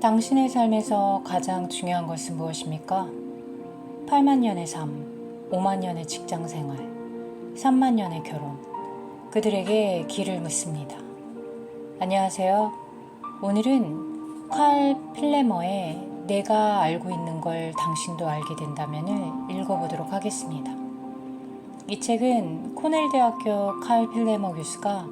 당신의 삶에서 가장 중요한 것은 무엇입니까? 8만 년의 삶, 5만 년의 직장 생활, 3만 년의 결혼. 그들에게 길을 묻습니다. 안녕하세요. 오늘은 칼 필레머의 내가 알고 있는 걸 당신도 알게 된다면을 읽어보도록 하겠습니다. 이 책은 코넬대학교 칼 필레머 교수가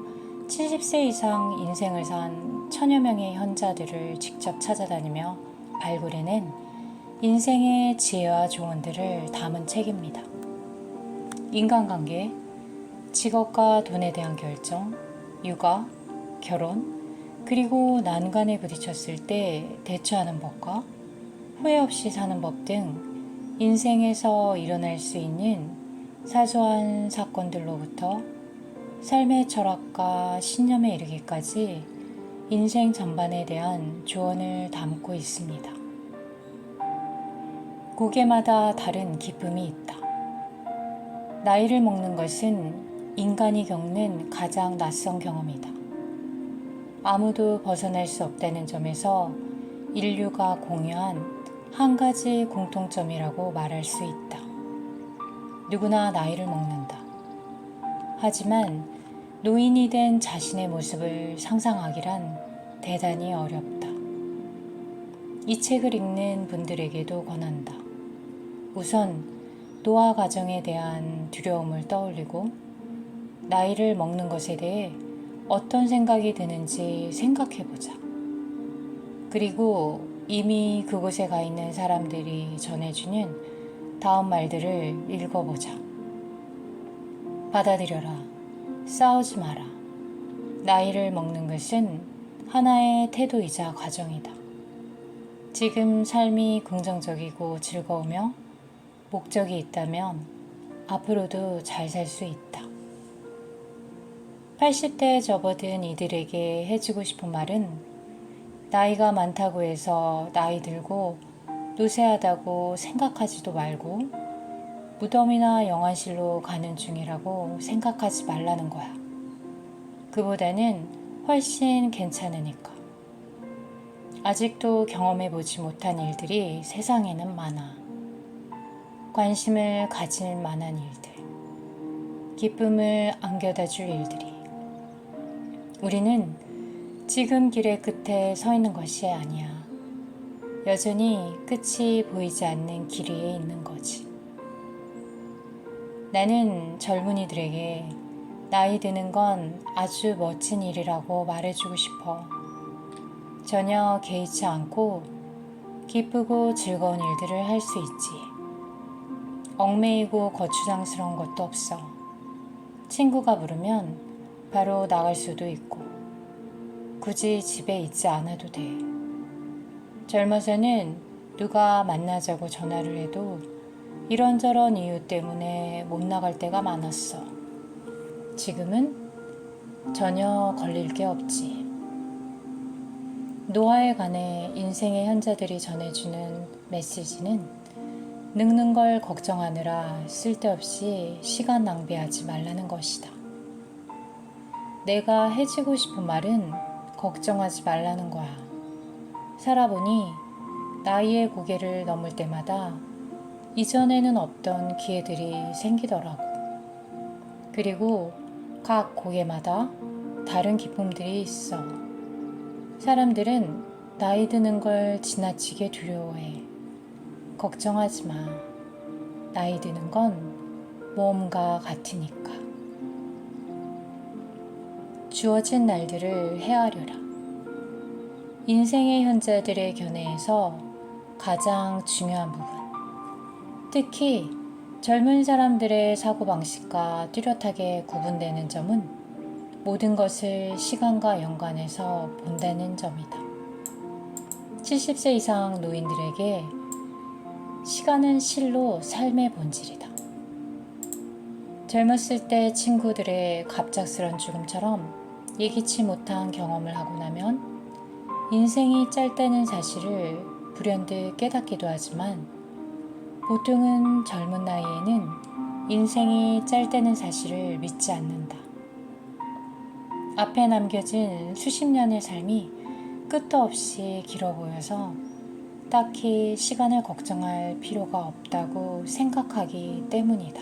70세 이상 인생을 산 천여 명의 현자들을 직접 찾아다니며 발굴해낸 인생의 지혜와 조언들을 담은 책입니다. 인간관계, 직업과 돈에 대한 결정, 육아, 결혼, 그리고 난관에 부딪혔을 때 대처하는 법과 후회 없이 사는 법 등 인생에서 일어날 수 있는 사소한 사건들로부터 삶의 철학과 신념에 이르기까지 인생 전반에 대한 조언을 담고 있습니다. 고개마다 다른 기쁨이 있다. 나이를 먹는 것은 인간이 겪는 가장 낯선 경험이다. 아무도 벗어날 수 없다는 점에서 인류가 공유한 한 가지 공통점이라고 말할 수 있다. 누구나 나이를 먹는다. 하지만 노인이 된 자신의 모습을 상상하기란 대단히 어렵다. 이 책을 읽는 분들에게도 권한다. 우선 노화 과정에 대한 두려움을 떠올리고 나이를 먹는 것에 대해 어떤 생각이 드는지 생각해보자. 그리고 이미 그곳에 가 있는 사람들이 전해주는 다음 말들을 읽어보자. 받아들여라. 싸우지 마라. 나이를 먹는 것은 하나의 태도이자 과정이다. 지금 삶이 긍정적이고 즐거우며 목적이 있다면 앞으로도 잘 살 수 있다. 80대에 접어든 이들에게 해주고 싶은 말은 나이가 많다고 해서 나이 들고 노쇠하다고 생각하지도 말고 무덤이나 영안실로 가는 중이라고 생각하지 말라는 거야. 그보다는 훨씬 괜찮으니까. 아직도 경험해보지 못한 일들이 세상에는 많아. 관심을 가질 만한 일들, 기쁨을 안겨다 줄 일들이. 우리는 지금 길의 끝에 서 있는 것이 아니야. 여전히 끝이 보이지 않는 길 위에 있는 거지. 나는 젊은이들에게 나이 드는 건 아주 멋진 일이라고 말해주고 싶어. 전혀 개의치 않고 기쁘고 즐거운 일들을 할 수 있지. 얽매이고 거추장스러운 것도 없어. 친구가 부르면 바로 나갈 수도 있고 굳이 집에 있지 않아도 돼. 젊어서는 누가 만나자고 전화를 해도 이런저런 이유 때문에 못 나갈 때가 많았어. 지금은 전혀 걸릴 게 없지. 노화에 관해 인생의 현자들이 전해주는 메시지는 늙는 걸 걱정하느라 쓸데없이 시간 낭비하지 말라는 것이다. 내가 해주고 싶은 말은 걱정하지 말라는 거야. 살아보니 나이의 고개를 넘을 때마다 이전에는 없던 기회들이 생기더라고. 그리고 각 고개마다 다른 기쁨들이 있어. 사람들은 나이 드는 걸 지나치게 두려워해. 걱정하지 마. 나이 드는 건 모험과 같으니까. 주어진 날들을 헤아려라. 인생의 현자들의 견해에서 가장 중요한 부분. 특히 젊은 사람들의 사고방식과 뚜렷하게 구분되는 점은 모든 것을 시간과 연관해서 본다는 점이다. 70세 이상 노인들에게 시간은 실로 삶의 본질이다. 젊었을 때 친구들의 갑작스런 죽음처럼 예기치 못한 경험을 하고 나면 인생이 짧다는 사실을 불현듯 깨닫기도 하지만 보통은 젊은 나이에는 인생이 짧다는 사실을 믿지 않는다. 앞에 남겨진 수십 년의 삶이 끝도 없이 길어 보여서 딱히 시간을 걱정할 필요가 없다고 생각하기 때문이다.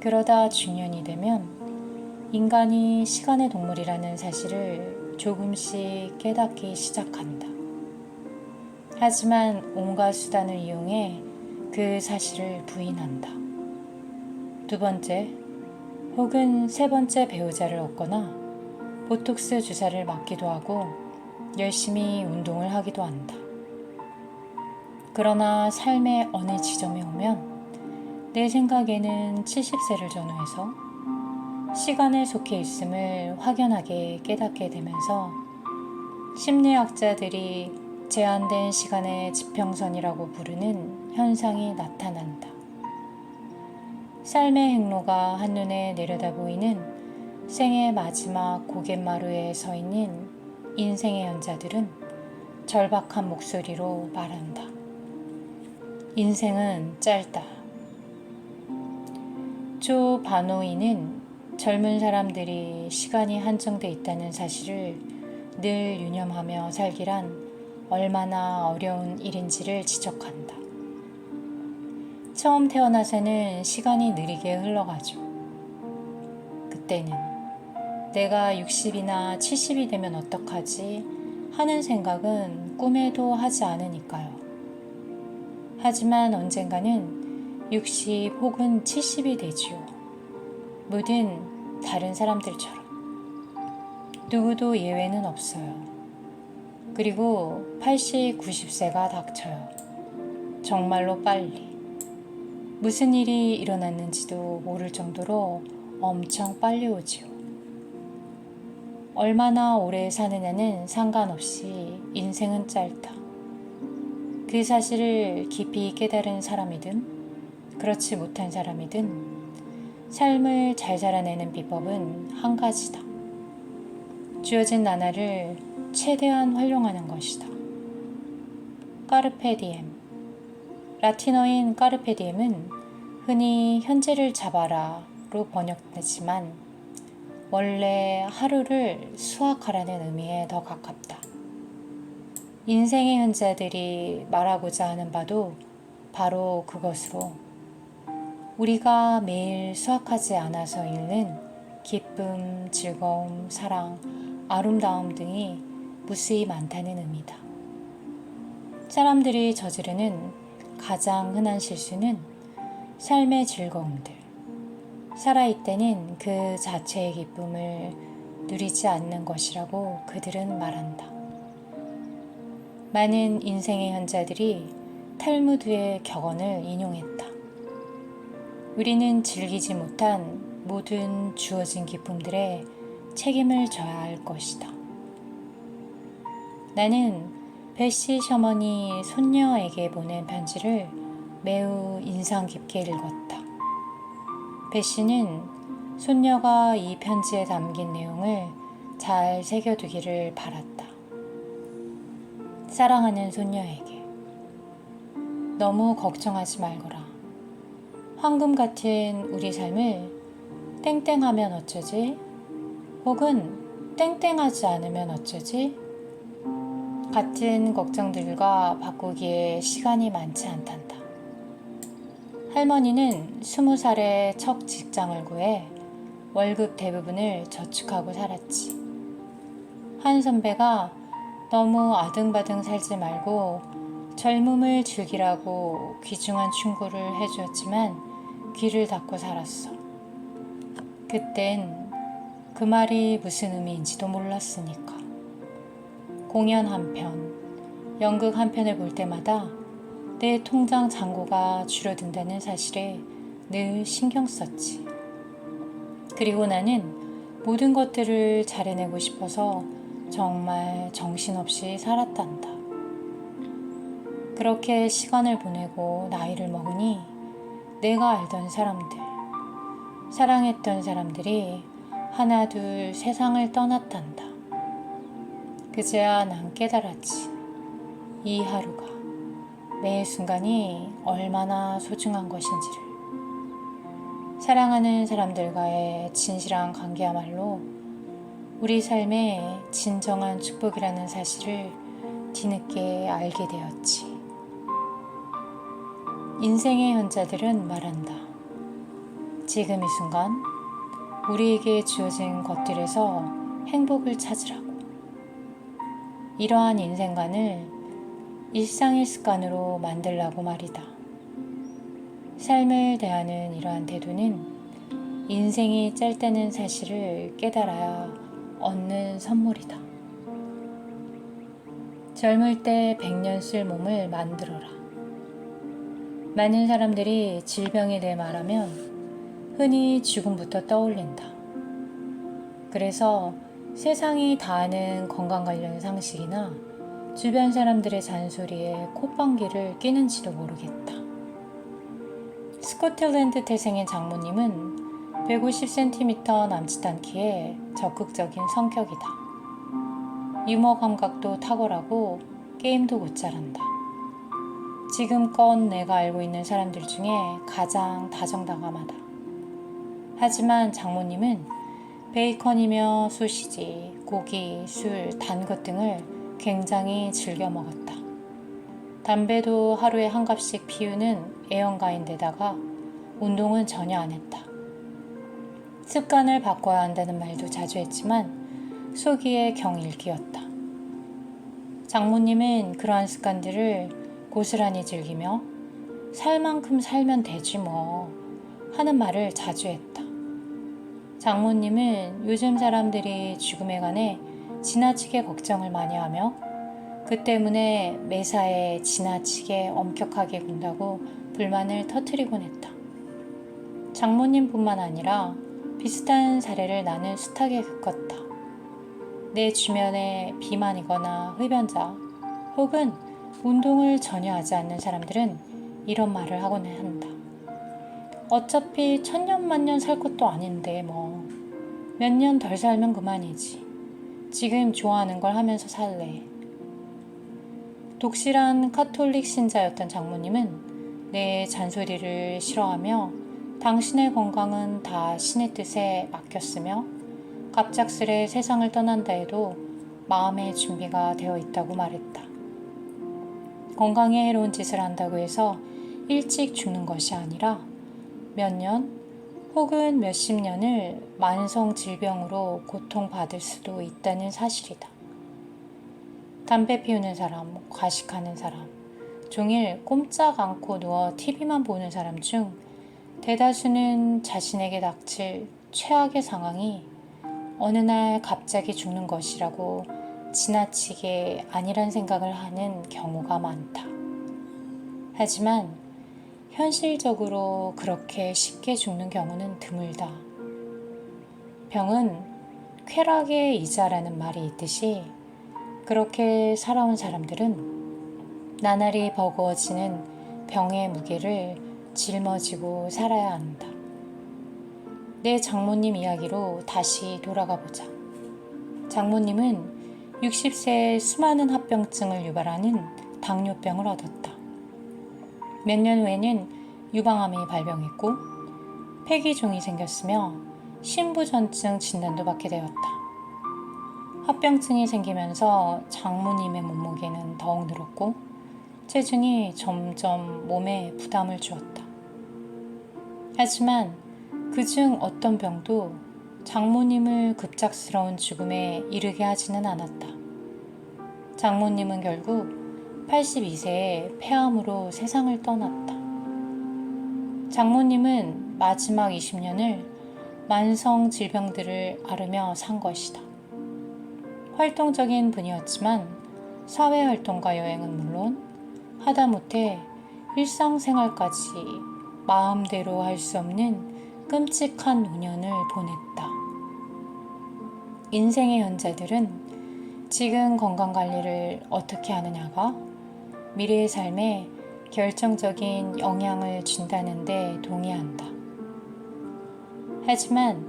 그러다 중년이 되면 인간이 시간의 동물이라는 사실을 조금씩 깨닫기 시작한다. 하지만 온갖 수단을 이용해 그 사실을 부인한다. 두 번째, 혹은 세 번째 배우자를 얻거나 보톡스 주사를 맞기도 하고 열심히 운동을 하기도 한다. 그러나 삶의 어느 지점에 오면 내 생각에는 70세를 전후해서 시간에 속해 있음을 확연하게 깨닫게 되면서 심리학자들이 제한된 시간의 지평선이라고 부르는 현상이 나타난다. 삶의 행로가 한눈에 내려다 보이는 생의 마지막 고갯마루에 서 있는 인생의 현자들은 절박한 목소리로 말한다. 인생은 짧다. 조 바노이는 젊은 사람들이 시간이 한정돼 있다는 사실을 늘 유념하며 살기란 얼마나 어려운 일인지를 지적한다. 처음 태어나서는 시간이 느리게 흘러가죠. 그때는 내가 60이나 70이 되면 어떡하지 하는 생각은 꿈에도 하지 않으니까요. 하지만 언젠가는 60 혹은 70이 되지요. 모든 다른 사람들처럼. 누구도 예외는 없어요. 그리고 80, 90세가 닥쳐요. 정말로 빨리. 무슨 일이 일어났는지도 모를 정도로 엄청 빨리 오지요. 얼마나 오래 사느냐는 상관없이 인생은 짧다. 그 사실을 깊이 깨달은 사람이든 그렇지 못한 사람이든 삶을 잘 살아내는 비법은 한 가지다. 주어진 나날을 최대한 활용하는 것이다. 까르페 디엠. 라틴어인 까르페 디엠은 흔히 현재를 잡아라로 번역되지만 원래 하루를 수확하라는 의미에 더 가깝다. 인생의 현자들이 말하고자 하는 바도 바로 그것으로 우리가 매일 수확하지 않아서 잃는 기쁨, 즐거움, 사랑, 아름다움 등이 무수히 많다는 의미다. 사람들이 저지르는 가장 흔한 실수는 삶의 즐거움들, 살아있다는 그 자체의 기쁨을 누리지 않는 것이라고 그들은 말한다. 많은 인생의 현자들이 탈무드의 격언을 인용했다. 우리는 즐기지 못한 모든 주어진 기쁨들에 책임을 져야 할 것이다. 나는 베시 셔먼이 손녀에게 보낸 편지를 매우 인상 깊게 읽었다. 베시는 손녀가 이 편지에 담긴 내용을 잘 새겨두기를 바랐다. 사랑하는 손녀에게 너무 걱정하지 말거라. 황금 같은 우리 삶을 땡땡하면 어쩌지? 혹은 땡땡하지 않으면 어쩌지? 같은 걱정들과 바꾸기에 시간이 많지 않단다. 할머니는 20살에 첫 직장을 구해 월급 대부분을 저축하고 살았지. 한 선배가 너무 아등바등 살지 말고 젊음을 즐기라고 귀중한 충고를 해주었지만 귀를 닫고 살았어. 그땐 그 말이 무슨 의미인지도 몰랐으니까. 공연 한 편, 연극 한 편을 볼 때마다 내 통장 잔고가 줄어든다는 사실에 늘 신경 썼지. 그리고 나는 모든 것들을 잘해내고 싶어서 정말 정신없이 살았단다. 그렇게 시간을 보내고 나이를 먹으니 내가 알던 사람들, 사랑했던 사람들이 하나 둘 세상을 떠났단다. 그제야 난 깨달았지. 이 하루가, 매 순간이 얼마나 소중한 것인지를. 사랑하는 사람들과의 진실한 관계야말로 우리 삶의 진정한 축복이라는 사실을 뒤늦게 알게 되었지. 인생의 현자들은 말한다. 지금 이 순간 우리에게 주어진 것들에서 행복을 찾으라고. 이러한 인생관을 일상의 습관으로 만들라고 말이다. 삶을 대하는 이러한 태도는 인생이 짧다는 사실을 깨달아야 얻는 선물이다. 젊을 때 100년 쓸 몸을 만들어라. 많은 사람들이 질병에 대해 말하면 흔히 죽음부터 떠올린다. 그래서 세상이 다 아는 건강 관련 상식이나 주변 사람들의 잔소리에 콧방귀를 뀌는지도 모르겠다. 스코틀랜드 태생의 장모님은 150cm 남짓 않기에 적극적인 성격이다. 유머 감각도 탁월하고 게임도 못 잘한다. 지금껏 내가 알고 있는 사람들 중에 가장 다정다감하다. 하지만 장모님은 베이컨이며 소시지, 고기, 술, 단 것 등을 굉장히 즐겨 먹었다. 담배도 하루에 한 갑씩 피우는 애연가인데다가 운동은 전혀 안 했다. 습관을 바꿔야 한다는 말도 자주 했지만 속이에 경일기였다. 장모님은 그러한 습관들을 고스란히 즐기며 살 만큼 살면 되지 뭐 하는 말을 자주 했다. 장모님은 요즘 사람들이 죽음에 관해 지나치게 걱정을 많이 하며 그 때문에 매사에 지나치게 엄격하게 군다고 불만을 터뜨리곤 했다. 장모님뿐만 아니라 비슷한 사례를 나는 숱하게 겪었다. 내 주변에 비만이거나 흡연자 혹은 운동을 전혀 하지 않는 사람들은 이런 말을 하곤 한다. 어차피 천년만년 살 것도 아닌데 뭐 몇 년 덜 살면 그만이지. 지금 좋아하는 걸 하면서 살래. 독실한 카톨릭 신자였던 장모님은 내 잔소리를 싫어하며 당신의 건강은 다 신의 뜻에 맡겼으며 갑작스레 세상을 떠난다 해도 마음의 준비가 되어 있다고 말했다. 건강에 해로운 짓을 한다고 해서 일찍 죽는 것이 아니라 몇 년 혹은 몇십 년을 만성 질병으로 고통받을 수도 있다는 사실이다. 담배 피우는 사람, 과식하는 사람, 종일 꼼짝 않고 누워 TV만 보는 사람 중 대다수는 자신에게 닥칠 최악의 상황이 어느 날 갑자기 죽는 것이라고 지나치게 아니란 생각을 하는 경우가 많다. 하지만 현실적으로 그렇게 쉽게 죽는 경우는 드물다. 병은 쾌락의 이자라는 말이 있듯이 그렇게 살아온 사람들은 나날이 버거워지는 병의 무게를 짊어지고 살아야 한다. 내 장모님 이야기로 다시 돌아가 보자. 장모님은 60세에 수많은 합병증을 유발하는 당뇨병을 얻었다. 몇 년 후에는 유방암이 발병했고 폐기종이 생겼으며 신부전증 진단도 받게 되었다. 합병증이 생기면서 장모님의 몸무게는 더욱 늘었고 체중이 점점 몸에 부담을 주었다. 하지만 그중 어떤 병도 장모님을 급작스러운 죽음에 이르게 하지는 않았다. 장모님은 결국 82세에 폐암으로 세상을 떠났다. 장모님은 마지막 20년을 만성 질병들을 앓으며 산 것이다. 활동적인 분이었지만 사회활동과 여행은 물론 하다못해 일상생활까지 마음대로 할 수 없는 끔찍한 노년을 보냈다. 인생의 현자들은 지금 건강관리를 어떻게 하느냐가 미래의 삶에 결정적인 영향을 준다는 데 동의한다. 하지만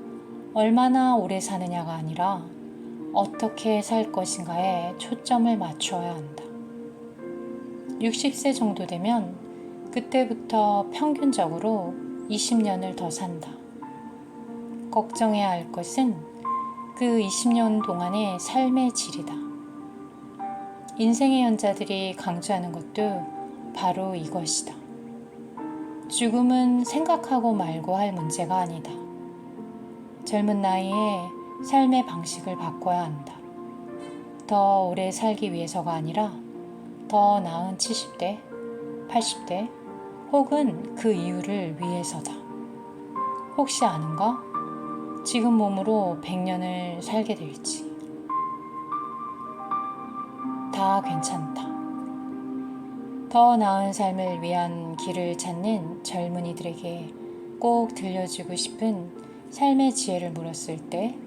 얼마나 오래 사느냐가 아니라 어떻게 살 것인가에 초점을 맞추어야 한다. 60세 정도 되면 그때부터 평균적으로 20년을 더 산다. 걱정해야 할 것은 그 20년 동안의 삶의 질이다. 인생의 현자들이 강조하는 것도 바로 이것이다. 죽음은 생각하고 말고 할 문제가 아니다. 젊은 나이에 삶의 방식을 바꿔야 한다. 더 오래 살기 위해서가 아니라 더 나은 70대, 80대 혹은 그 이유를 위해서다. 혹시 아는가? 지금 몸으로 100년을 살게 될지. 다 괜찮다. 더 나은 삶을 위한 길을 찾는 젊은이들에게 꼭 들려주고 싶은 삶의 지혜를 물었을 때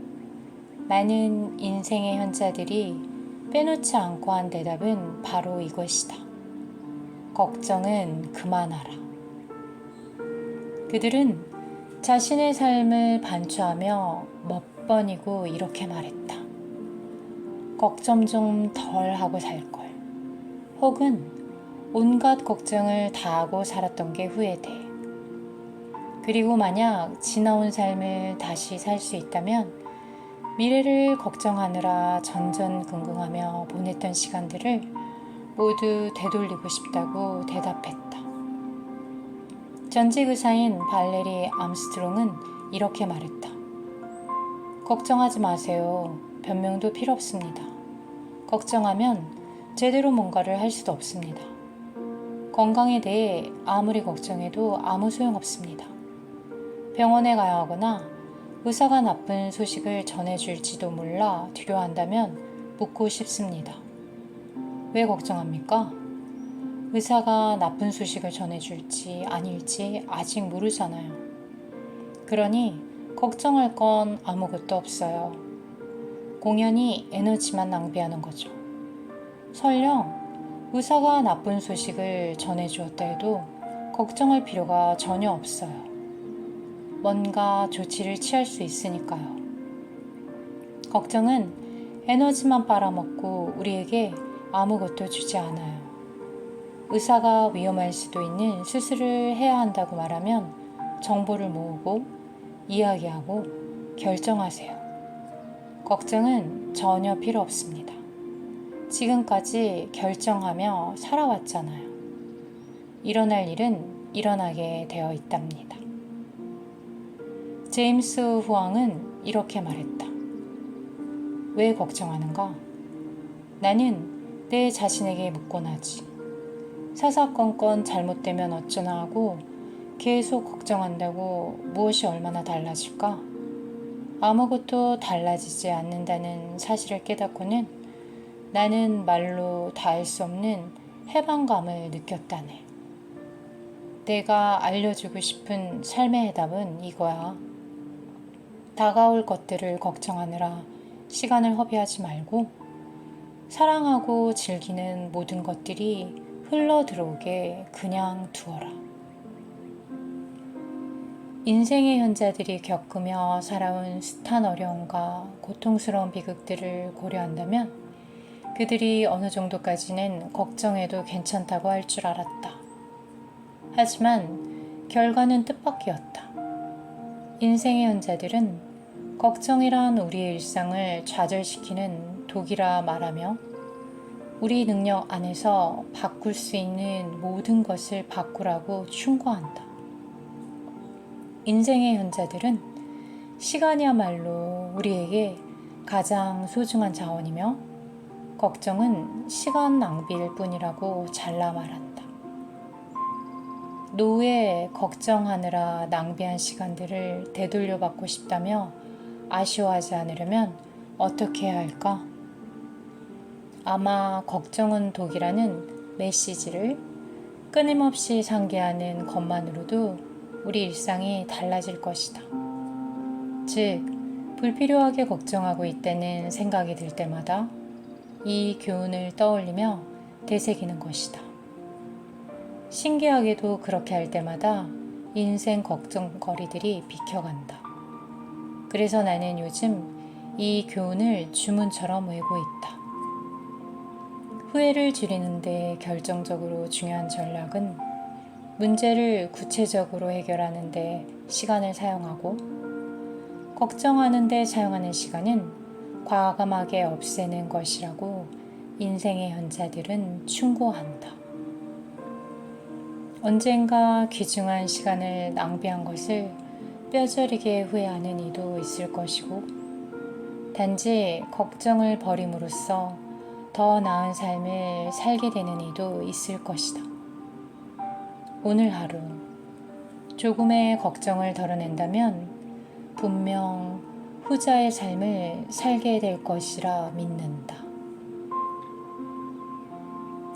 많은 인생의 현자들이 빼놓지 않고 한 대답은 바로 이것이다. 걱정은 그만하라. 그들은 자신의 삶을 반추하며 몇 번이고 이렇게 말했다. 걱정 좀 덜 하고 살걸. 혹은 온갖 걱정을 다 하고 살았던 게 후회돼. 그리고 만약 지나온 삶을 다시 살 수 있다면 미래를 걱정하느라 전전긍긍하며 보냈던 시간들을 모두 되돌리고 싶다고 대답했다. 전직 의사인 발레리 암스트롱은 이렇게 말했다. 걱정하지 마세요. 변명도 필요 없습니다. 걱정하면 제대로 뭔가를 할 수도 없습니다. 건강에 대해 아무리 걱정해도 아무 소용없습니다. 병원에 가야 하거나 의사가 나쁜 소식을 전해줄지도 몰라 두려워한다면 묻고 싶습니다. 왜 걱정합니까? 의사가 나쁜 소식을 전해줄지 아닐지 아직 모르잖아요. 그러니 걱정할 건 아무것도 없어요. 공연히 에너지만 낭비하는 거죠. 설령 의사가 나쁜 소식을 전해주었다 해도 걱정할 필요가 전혀 없어요. 뭔가 조치를 취할 수 있으니까요. 걱정은 에너지만 빨아먹고 우리에게 아무것도 주지 않아요. 의사가 위험할 수도 있는 수술을 해야 한다고 말하면 정보를 모으고 이야기하고 결정하세요. 걱정은 전혀 필요 없습니다. 지금까지 결정하며 살아왔잖아요. 일어날 일은 일어나게 되어 있답니다. 제임스 후왕은 이렇게 말했다. 왜 걱정하는가? 나는 내 자신에게 묻곤 하지. 사사건건 잘못되면 어쩌나 하고 계속 걱정한다고 무엇이 얼마나 달라질까? 아무것도 달라지지 않는다는 사실을 깨닫고는 나는 말로 닿을 수 없는 해방감을 느꼈다네. 내가 알려주고 싶은 삶의 해답은 이거야. 다가올 것들을 걱정하느라 시간을 허비하지 말고 사랑하고 즐기는 모든 것들이 흘러 들어오게 그냥 두어라. 인생의 현자들이 겪으며 살아온 숱한 어려움과 고통스러운 비극들을 고려한다면 그들이 어느 정도까지는 걱정해도 괜찮다고 할 줄 알았다. 하지만 결과는 뜻밖이었다. 인생의 현자들은 걱정이란 우리의 일상을 좌절시키는 독이라 말하며 우리 능력 안에서 바꿀 수 있는 모든 것을 바꾸라고 충고한다. 인생의 현자들은 시간이야말로 우리에게 가장 소중한 자원이며 걱정은 시간 낭비일 뿐이라고 잘라 말한다. 노후에 걱정하느라 낭비한 시간들을 되돌려 받고 싶다며 아쉬워하지 않으려면 어떻게 해야 할까? 아마 걱정은 독이라는 메시지를 끊임없이 상기하는 것만으로도 우리 일상이 달라질 것이다. 즉, 불필요하게 걱정하고 있다는 생각이 들 때마다 이 교훈을 떠올리며 되새기는 것이다. 신기하게도 그렇게 할 때마다 인생 걱정거리들이 비켜간다. 그래서 나는 요즘 이 교훈을 주문처럼 외우고 있다. 후회를 줄이는데 결정적으로 중요한 전략은 문제를 구체적으로 해결하는 데 시간을 사용하고 걱정하는 데 사용하는 시간은 과감하게 없애는 것이라고 인생의 현자들은 충고한다. 언젠가 귀중한 시간을 낭비한 것을 뼈저리게 후회하는 이도 있을 것이고, 단지 걱정을 버림으로써 더 나은 삶을 살게 되는 이도 있을 것이다. 오늘 하루 조금의 걱정을 덜어낸다면 분명 후자의 삶을 살게 될 것이라 믿는다.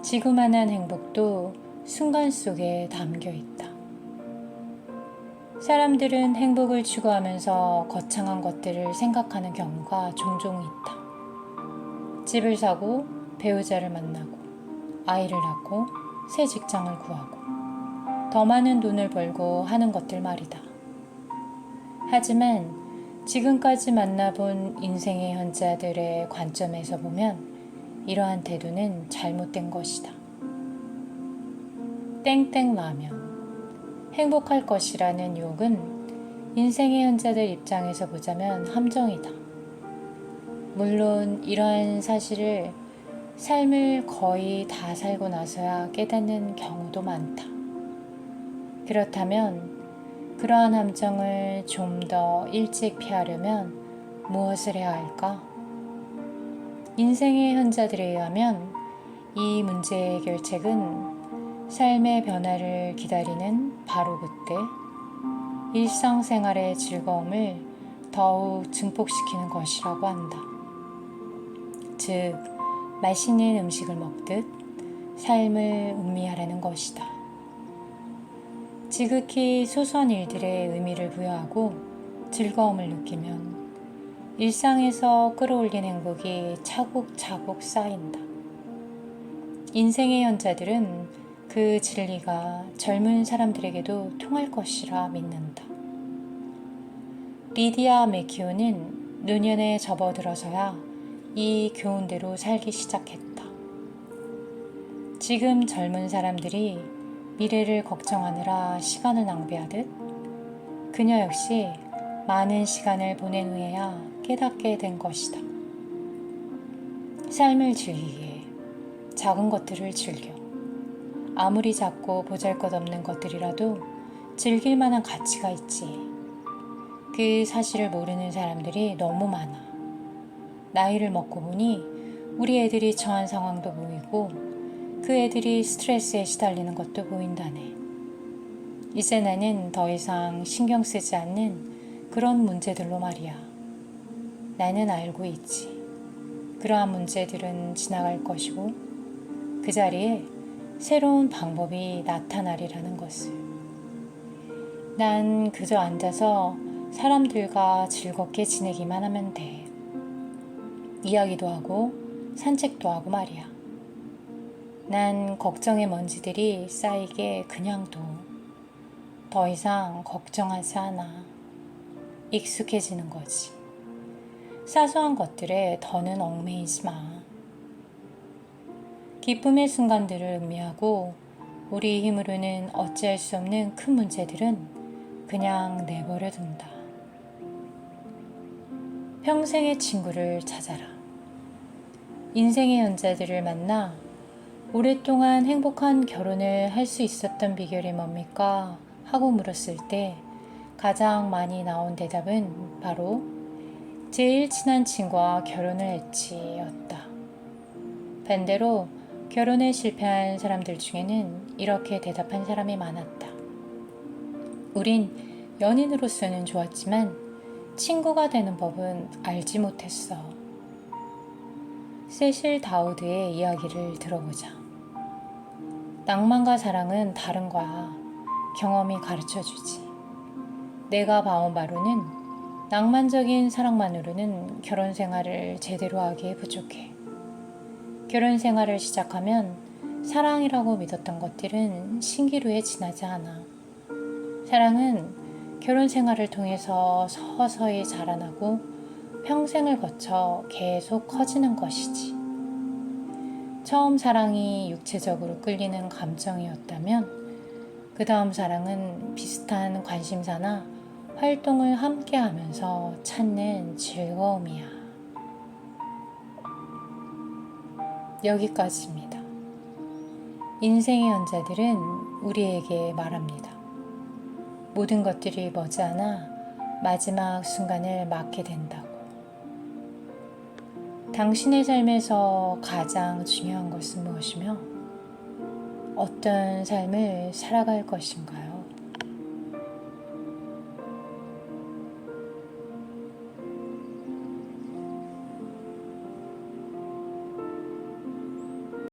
지구만한 행복도 순간 속에 담겨 있다. 사람들은 행복을 추구하면서 거창한 것들을 생각하는 경우가 종종 있다. 집을 사고, 배우자를 만나고, 아이를 낳고, 새 직장을 구하고, 더 많은 돈을 벌고 하는 것들 말이다. 하지만 지금까지 만나본 인생의 현자들의 관점에서 보면 이러한 태도는 잘못된 것이다. 땡땡 라면, 행복할 것이라는 욕은 인생의 현자들 입장에서 보자면 함정이다. 물론 이러한 사실을 삶을 거의 다 살고 나서야 깨닫는 경우도 많다. 그렇다면 그러한 함정을 좀 더 일찍 피하려면 무엇을 해야 할까? 인생의 현자들에 의하면 이 문제의 해결책은 삶의 변화를 기다리는 바로 그때 일상생활의 즐거움을 더욱 증폭시키는 것이라고 한다. 즉, 맛있는 음식을 먹듯 삶을 음미하라는 것이다. 지극히 소소한 일들에 의미를 부여하고 즐거움을 느끼면 일상에서 끌어올린 행복이 차곡차곡 쌓인다. 인생의 현자들은 그 진리가 젊은 사람들에게도 통할 것이라 믿는다. 리디아 맥키오는 노년에 접어들어서야 이 교훈대로 살기 시작했다. 지금 젊은 사람들이 미래를 걱정하느라 시간을 낭비하듯 그녀 역시 많은 시간을 보낸 후에야 깨닫게 된 것이다. 삶을 즐기기에 작은 것들을 즐겨. 아무리 작고 보잘것없는 것들이라도 즐길 만한 가치가 있지. 그 사실을 모르는 사람들이 너무 많아. 나이를 먹고 보니 우리 애들이 처한 상황도 보이고 그 애들이 스트레스에 시달리는 것도 보인다네. 이제 나는 더 이상 신경 쓰지 않는 그런 문제들로 말이야. 나는 알고 있지. 그러한 문제들은 지나갈 것이고 그 자리에 새로운 방법이 나타나리라는 것을. 난 그저 앉아서 사람들과 즐겁게 지내기만 하면 돼. 이야기도 하고 산책도 하고 말이야. 난 걱정의 먼지들이 쌓이게 그냥 둬. 더 이상 걱정하지 않아. 익숙해지는 거지. 사소한 것들에 더는 얽매이지 마. 기쁨의 순간들을 음미하고 우리 힘으로는 어찌할 수 없는 큰 문제들은 그냥 내버려 둔다. 평생의 친구를 찾아라. 인생의 현자들을 만나 오랫동안 행복한 결혼을 할 수 있었던 비결이 뭡니까? 하고 물었을 때 가장 많이 나온 대답은 바로 제일 친한 친구와 결혼을 했지 였다. 반대로 결혼에 실패한 사람들 중에는 이렇게 대답한 사람이 많았다. 우린 연인으로서는 좋았지만 친구가 되는 법은 알지 못했어. 세실 다우드의 이야기를 들어보자. 낭만과 사랑은 다른 거야. 경험이 가르쳐주지. 내가 봐온 바로는 낭만적인 사랑만으로는 결혼 생활을 제대로 하기에 부족해. 결혼 생활을 시작하면 사랑이라고 믿었던 것들은 신기루에 지나지 않아. 사랑은 결혼 생활을 통해서 서서히 자라나고 평생을 거쳐 계속 커지는 것이지. 처음 사랑이 육체적으로 끌리는 감정이었다면 그 다음 사랑은 비슷한 관심사나 활동을 함께 하면서 찾는 즐거움이야. 여기까지입니다. 인생의 연자들은 우리에게 말합니다. 모든 것들이 머지않아 마지막 순간을 맞게 된다고. 당신의 삶에서 가장 중요한 것은 무엇이며 어떤 삶을 살아갈 것인가요?